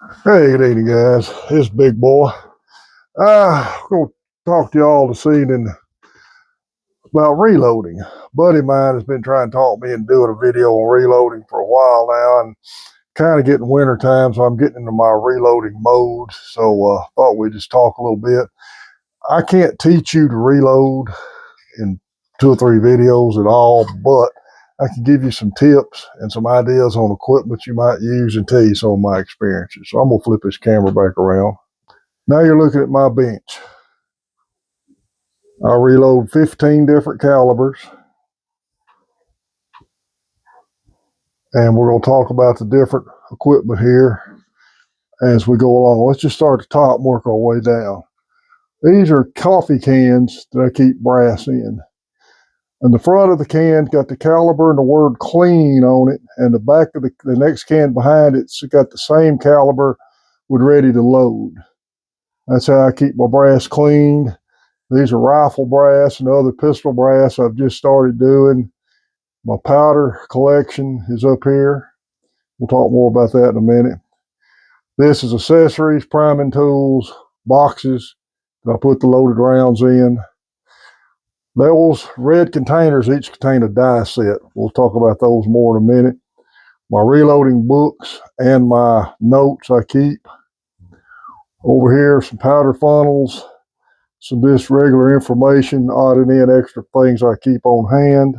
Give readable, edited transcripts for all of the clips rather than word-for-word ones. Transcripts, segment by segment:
Hey, good evening, guys. It's Big Boy. I'm going to talk to y'all this evening about reloading. A buddy of mine has been trying to talk me into doing a video on reloading for a while now, and kind of getting winter time, so I'm getting into my reloading mode. So thought we'd just talk a little bit. I can't teach you to reload in 2 or 3 videos at all, but I can give you some tips and some ideas on equipment you might use and tell you some of my experiences. So I'm going to flip this camera back around. Now you're looking at my bench. I reload 15 different calibers, and we're going to talk about the different equipment here as we go along. Let's just start at the top and work our way down. These are coffee cans that I keep brass in. And the front of the can got the caliber and the word clean on it, and the back of the next can behind it's got the same caliber with ready to load. That's how I keep my brass clean. These are rifle brass and other pistol brass I've just started doing. My powder collection is up here. We'll talk more about that in a minute. This is accessories, priming tools, boxes that I put the loaded rounds in. Those red containers each contain a die set. We'll talk about those more in a minute. My reloading books and my notes I keep. Over here, some powder funnels, some just regular information, odd and in extra things I keep on hand.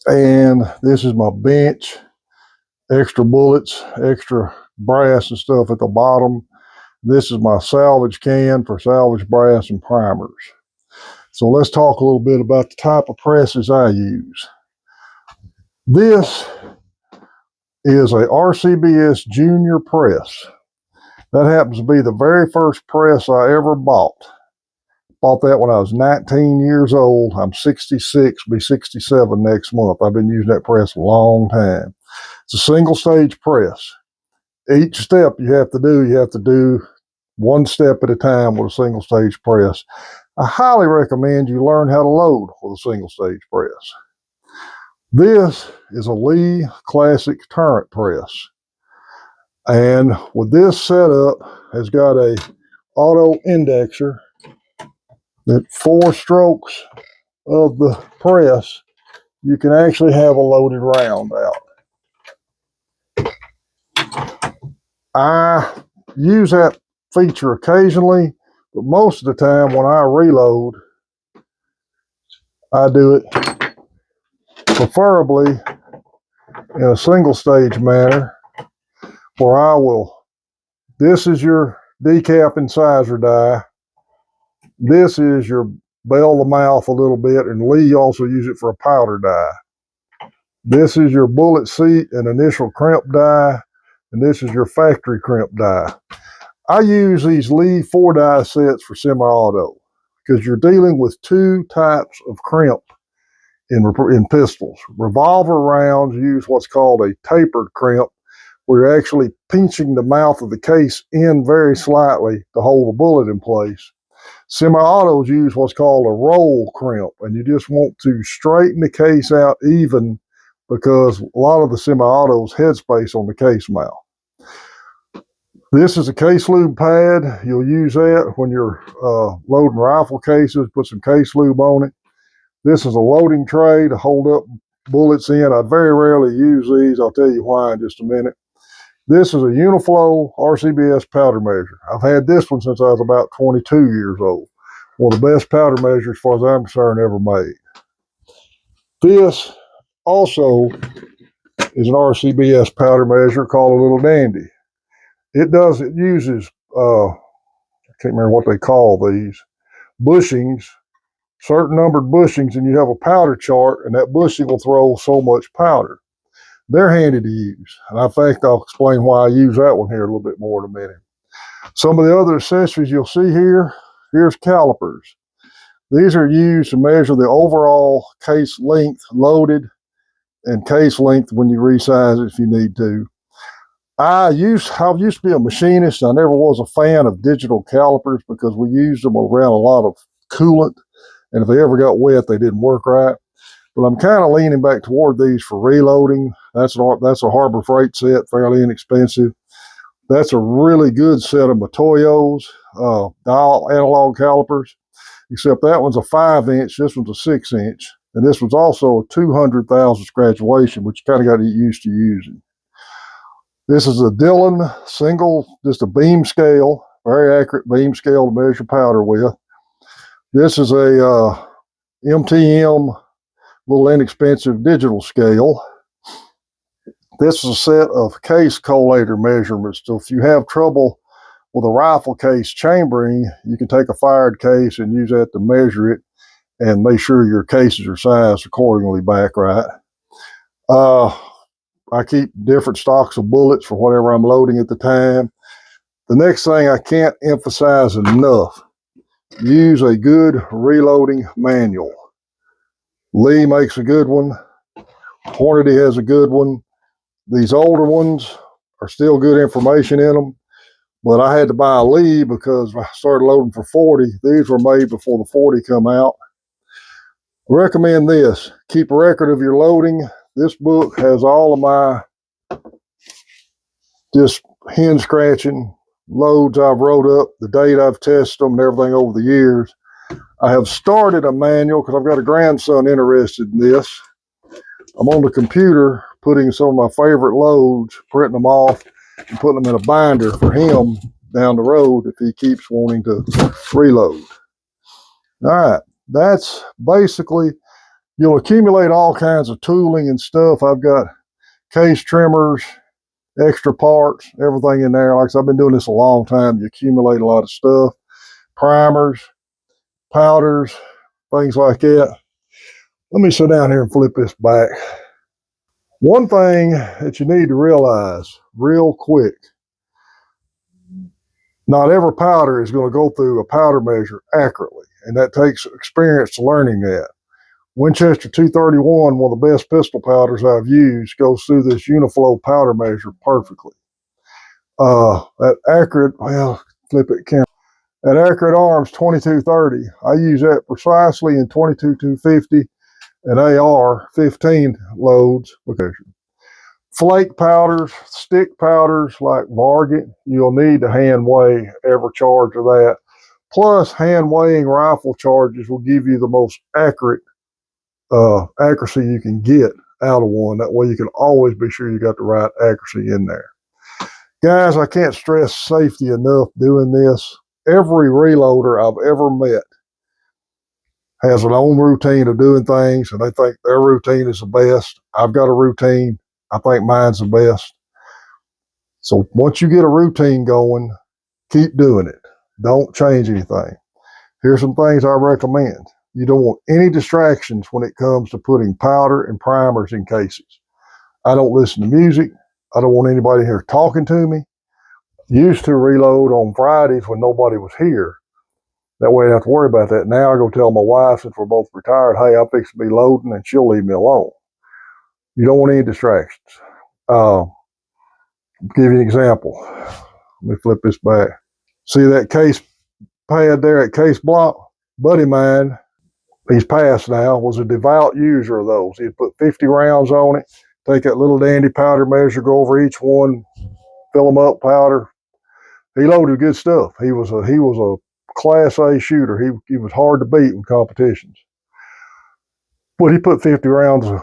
And this is my bench. Extra bullets, extra brass and stuff at the bottom. This is my salvage can for salvage brass and primers. So let's talk a little bit about the type of presses I use. This is a RCBS Junior press. That happens to be the very first press I ever bought. Bought that when I was 19 years old. I'm 66, be 67 next month. I've been using that press a long time. It's a single stage press. Each step you have to do one step at a time with a single stage press. I highly recommend you learn how to load with a single stage press. This is a Lee Classic turret press. And with this setup, has got a auto indexer that 4 strokes of the press, you can actually have a loaded round out. I use that feature occasionally, but most of the time when I reload, I do it preferably in a single stage manner where I will, this is your decap incisor die, this is your bell the mouth a little bit, and Lee also use it for a powder die. This is your bullet seat and initial crimp die, and this is your factory crimp die. I use these Lee 4 die sets for semi-auto because you're dealing with 2 types of crimp in pistols. Revolver rounds use what's called a tapered crimp, where you're actually pinching the mouth of the case in very slightly to hold the bullet in place. Semi-autos use what's called a roll crimp, and you just want to straighten the case out even because a lot of the semi-autos headspace on the case mouth. This is a case lube pad. You'll use that when you're loading rifle cases, put some case lube on it. This is a loading tray to hold up bullets in. I very rarely use these. I'll tell you why in just a minute. This is a Uniflow RCBS powder measure. I've had this one since I was about 22 years old. One of the best powder measures, as far as I'm concerned, ever made. This also is an RCBS powder measure called a Little Dandy. It uses, I can't remember what they call these, bushings, certain numbered bushings, and you have a powder chart, and that bushing will throw so much powder. They're handy to use. And in fact, I'll explain why I use that one here a little bit more in a minute. Some of the other accessories you'll see here, here's calipers. These are used to measure the overall case length loaded and case length when you resize it if you need to. I used to be a machinist. I never was a fan of digital calipers because we used them around a lot of coolant, and if they ever got wet, they didn't work right. But I'm kind of leaning back toward these for reloading. That's a Harbor Freight set, fairly inexpensive. That's a really good set of Matoyos, dial analog calipers, except that one's a 5-inch, this one's a 6-inch, and this one's also a 200 thousandths graduation, which you kind of got to get used to using. This is a Dillon single, just a beam scale, very accurate beam scale to measure powder with. This is a MTM, little inexpensive digital scale. This is a set of case collator measurements. So if you have trouble with a rifle case chambering, you can take a fired case and use that to measure it and make sure your cases are sized accordingly back right. I keep different stocks of bullets for whatever I'm loading at the time. The next thing I can't emphasize enough, use a good reloading manual. Lee makes a good one. Hornady has a good one. These older ones are still good information in them, but I had to buy a Lee because I started loading for 40. These were made before the 40 come out. I recommend this. Keep a record of your loading. This book has all of my just hen scratching loads I've wrote up, the date I've tested them, and everything over the years. I have started a manual because I've got a grandson interested in this. I'm on the computer putting some of my favorite loads, printing them off, and putting them in a binder for him down the road if he keeps wanting to reload. All right, that's basically, you'll accumulate all kinds of tooling and stuff. I've got case trimmers, extra parts, everything in there. Like I said, I've been doing this a long time. You accumulate a lot of stuff, primers, powders, things like that. Let me sit down here and flip this back. One thing that you need to realize real quick, not every powder is going to go through a powder measure accurately, and that takes experience to learning that. Winchester 231, one of the best pistol powders I've used, goes through this Uniflow powder measure perfectly. That accurate, well, flip it camera. That accurate arms 2230, I use that precisely in 22-250 and AR 15 loads. Flake powders, stick powders like Varget, you'll need to hand weigh every charge of that. Plus, hand weighing rifle charges will give you the most accurate accuracy you can get out of one. That way you can always be sure you got the right accuracy in there. Guys, I can't stress safety enough doing this. Every reloader I've ever met has an own routine of doing things, and they think their routine is the best. I've got a routine. I think mine's the best. So once you get a routine going, keep doing it. Don't change anything. Here's some things I recommend. You don't want any distractions when it comes to putting powder and primers in cases. I don't listen to music. I don't want anybody here talking to me. Used to reload on Fridays when nobody was here. That way I don't have to worry about that. Now I go tell my wife, since we're both retired, hey, I'm fixing to be loading, and she'll leave me alone. You don't want any distractions. Give you an example. Let me flip this back. See that case pad there at case block? Buddy of mine, he's passed now, was a devout user of those. He'd put 50 rounds on it, take that little dandy powder measure, go over each one, fill them up, powder. He loaded good stuff. He was a Class A shooter. He was hard to beat in competitions. But he put 50 rounds of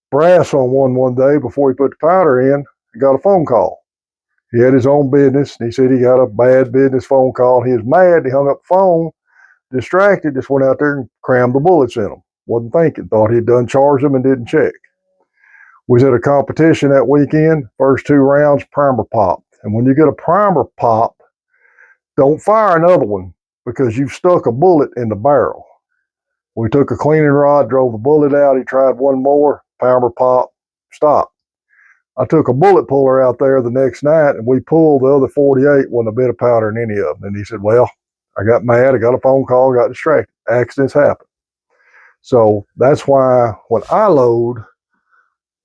brass on one day before he put the powder in and got a phone call. He had his own business, and he said he got a bad business phone call. He was mad. He hung up the phone, distracted, just went out there and crammed the bullets in them. Wasn't thinking. Thought he'd done charged them and didn't check. We was at a competition that weekend. First 2 rounds, primer popped. And when you get a primer pop, don't fire another one because you've stuck a bullet in the barrel. We took a cleaning rod, drove the bullet out. He tried one more, primer pop, stopped. I took a bullet puller out there the next night, and we pulled the other 48, wasn't a bit of powder in any of them. And he said, well, I got mad, I got a phone call, got distracted. Accidents happen. So that's why when I load,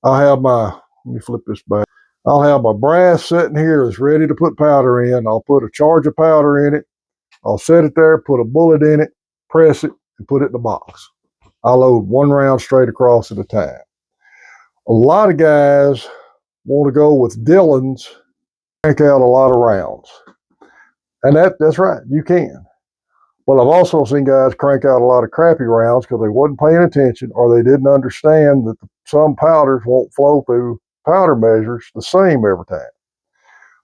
I'll have my, let me flip this back. I'll have my brass sitting here that's ready to put powder in. I'll put a charge of powder in it. I'll set it there, put a bullet in it, press it, and put it in the box. I load 1 round straight across at a time. A lot of guys want to go with Dillon's crank out a lot of rounds. And that's right, you can. But I've also seen guys crank out a lot of crappy rounds because they wasn't paying attention or they didn't understand that some powders won't flow through powder measures the same every time.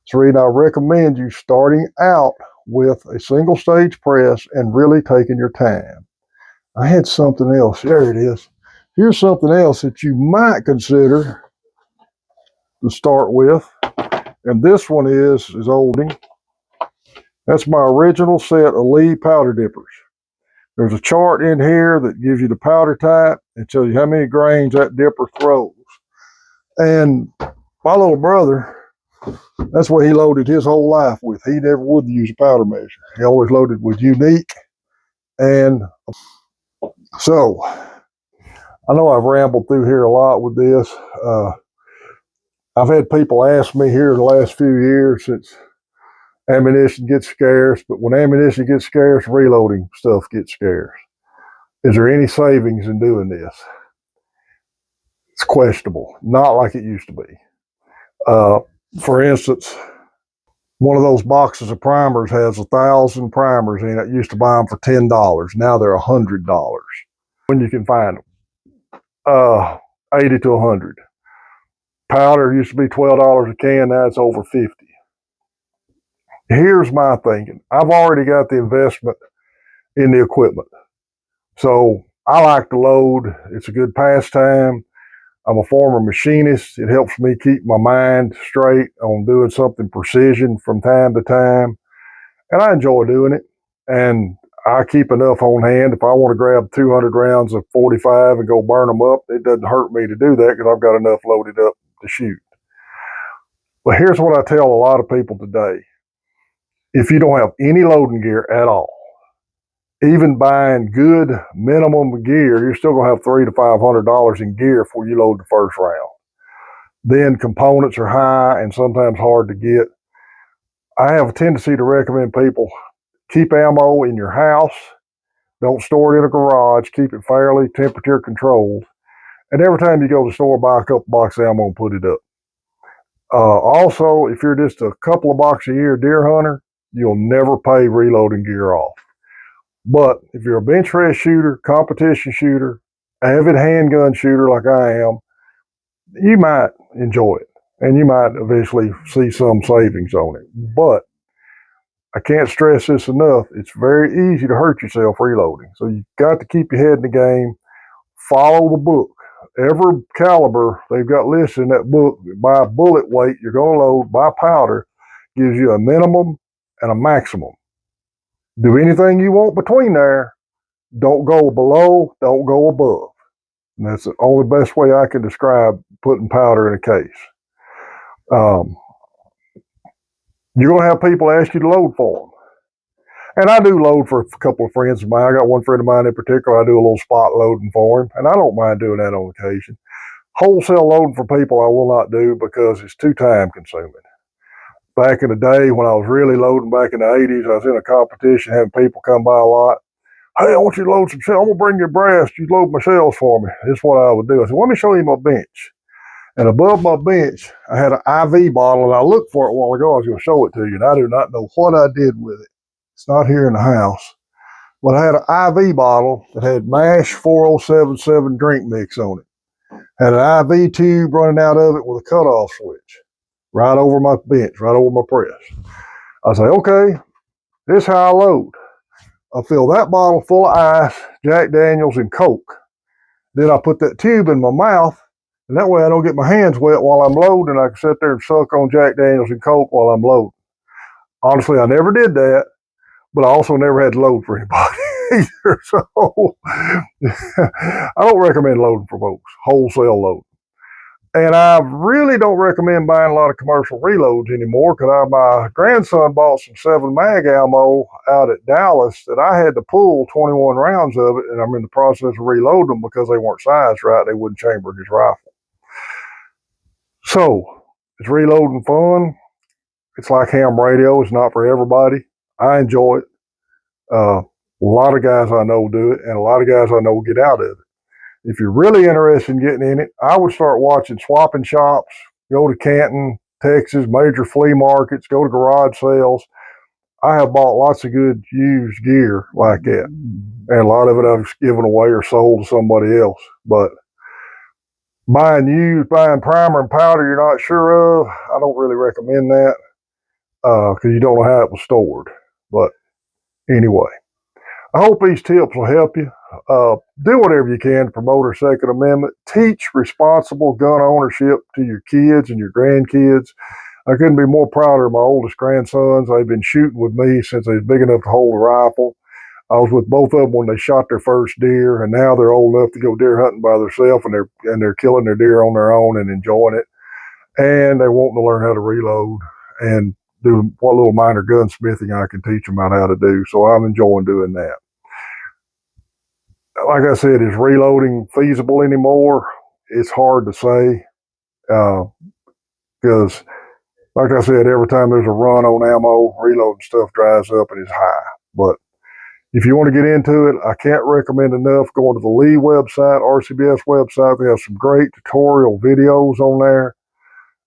So, Reed, I recommend you starting out with a single stage press and really taking your time. I had something else. There it is. Here's something else that you might consider to start with. And this one is olding. That's my original set of Lee powder dippers. There's a chart in here that gives you the powder type and tells you how many grains that dipper throws. And my little brother, that's what he loaded his whole life with. He never would use a powder measure. He always loaded with unique. And so, I know I've rambled through here a lot with this. I've had people ask me here in the last few years since ammunition gets scarce, but when ammunition gets scarce, reloading stuff gets scarce. Is there any savings in doing this? It's questionable, not like it used to be. For instance, one of those boxes of primers has 1,000 primers in it. Used to buy them for $10. Now they're $100 when you can find them. 80 to 100. Powder used to be $12 a can. Now it's over 50. Here's my thinking. I've already got the investment in the equipment. So I like to load. It's a good pastime. I'm a former machinist. It helps me keep my mind straight on doing something precision from time to time. And I enjoy doing it. And I keep enough on hand. If I want to grab 200 rounds of 45 and go burn them up, it doesn't hurt me to do that because I've got enough loaded up to shoot. But here's what I tell a lot of people today. If you don't have any loading gear at all, even buying good minimum gear, you're still going to have $300 to $500 in gear before you load the first round. Then components are high and sometimes hard to get. I have a tendency to recommend people keep ammo in your house. Don't store it in a garage. Keep it fairly temperature controlled. And every time you go to the store, buy a couple boxes of ammo and put it up. Also, if you're just a couple of boxes a year deer hunter, you'll never pay reloading gear off. But if you're a bench rest shooter, competition shooter, avid handgun shooter like I am, you might enjoy it. And you might eventually see some savings on it. But I can't stress this enough. It's very easy to hurt yourself reloading. So you've got to keep your head in the game. Follow the book. Every caliber they've got listed in that book, by bullet weight you're going to load, by powder, gives you a minimum and a maximum. Do anything you want between there. Don't go below, don't go above. And that's the only best way I can describe putting powder in a case. You're going to have people ask you to load for them. And I do load for a couple of friends of mine. I got one friend of mine in particular, I do a little spot loading for him, and I don't mind doing that on occasion. Wholesale loading for people I will not do because it's too time consuming. Back in the day when I was really loading back in the 80s, I was in a competition having people come by a lot. Hey, I want you to load some shells. I'm going to bring your brass. You load my shells for me. This is what I would do. I said, let me show you my bench. And above my bench, I had an IV bottle, and I looked for it a while ago. I was going to show it to you, and I do not know what I did with it. It's not here in the house. But I had an IV bottle that had MASH 4077 drink mix on it. Had an IV tube running out of it with a cutoff switch right over my bench, right over my press. I say, okay, this is how I load. I fill that bottle full of ice, Jack Daniels, and Coke. Then I put that tube in my mouth, and that way I don't get my hands wet while I'm loading. I can sit there and suck on Jack Daniels and Coke while I'm loading. Honestly, I never did that, but I also never had to load for anybody either. So I don't recommend loading for folks, wholesale loading. And I really don't recommend buying a lot of commercial reloads anymore because my grandson bought some 7 mag ammo out at Dallas that I had to pull 21 rounds of it, and I'm in the process of reloading them because they weren't sized right. They wouldn't chamber his rifle. So, is reloading fun? It's like ham radio. It's not for everybody. I enjoy it. A lot of guys I know do it, and a lot of guys I know get out of it. If you're really interested in getting in it, I would start watching swapping shops, go to Canton, Texas, major flea markets, go to garage sales. I have bought lots of good used gear like that, and a lot of it I've given away or sold to somebody else. But buying primer and powder you're not sure of, I don't really recommend that because you don't know how it was stored. But anyway, I hope these tips will help you. Do whatever you can to promote our Second Amendment. Teach responsible gun ownership to your kids and your grandkids. I couldn't be more prouder of my oldest grandsons. They've been shooting with me since they was big enough to hold a rifle. I was with both of them when they shot their first deer, and now they're old enough to go deer hunting by themselves, and they're killing their deer on their own and enjoying it. And they're wanting to learn how to reload and do what little minor gunsmithing I can teach them how to do. So I'm enjoying doing that. Like I said, is reloading feasible anymore? It's hard to say because, like I said, every time there's a run on ammo, reloading stuff dries up and is high. But if you want to get into it, I can't recommend enough going to the Lee website, RCBS website. They have some great tutorial videos on there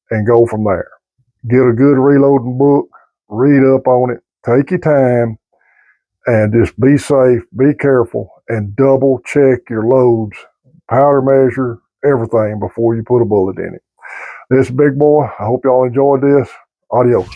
and go from there. Get a good reloading book, read up on it, take your time, and just be safe, be careful, and double check your loads, powder measure, everything before you put a bullet in it. This is Big Boy. I hope y'all enjoyed this. Adios.